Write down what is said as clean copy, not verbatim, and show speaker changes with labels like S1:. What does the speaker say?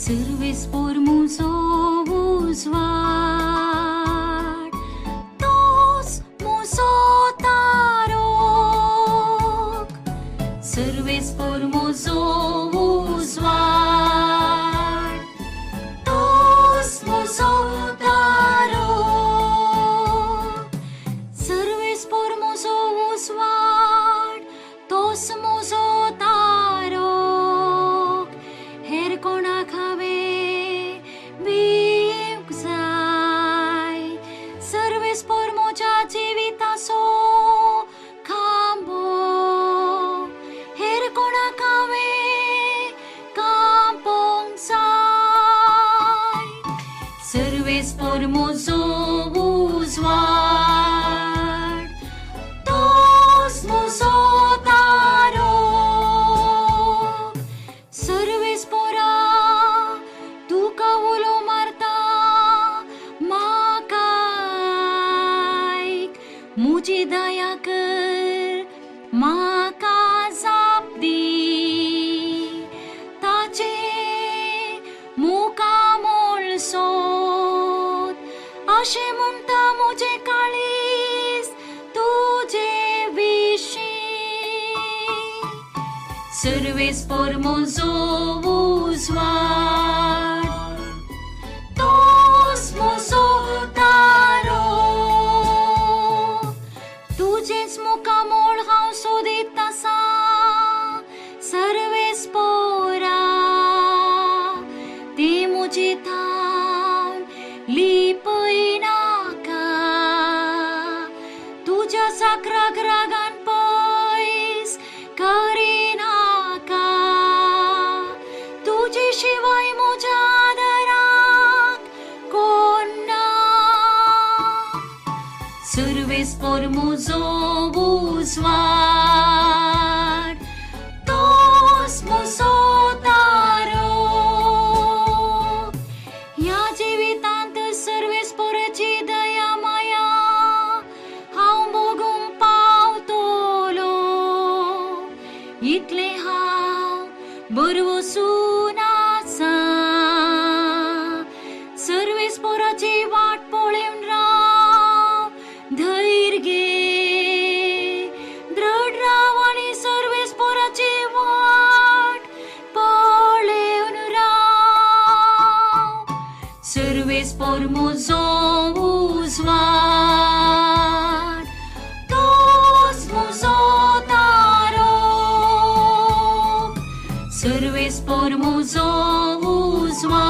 S1: Servis por muzo uzvar, tos muzo tarok. Servis por muzo uzvar, tos muzo tarok. Servis por muzo uzvar, tos muzo tarok. Her kona Servis por moja जीवितासो खांबो हेर कोणा कावे कांपोंग साय Servis por mozo uzvar tos mozo tarok Servis pora tu kawulo marta मुझे दया कर माका जापदी ताचे मुका मोळसोत अशे म्हणटा मुझे काळीज तुझे विशीं Servis por mozo uzvar tos mozo तुझेच मुखामोळ हांव सोदीत आसा सर्वेस पोरा ती मुजी थांव लिपयनाका तुझ्या साकराक रागान पयस करिनाका तुझे शिवाय म्हज्या आदाराक कोण ना Servis por muzo uzvar tos muzo tarok या जिवितांत सर्वेस पोराची दया माया हांव भोगूंक पावतलो इतलें हांव बरवसून आसा सर्वेस पोराची वाट पळोवन धैर्य घे दृढ राव आणि सर्वेस पोराची वाट पळोवन राव Servis por muzo uzvar tos muzo tarok Servis por muzo uzvar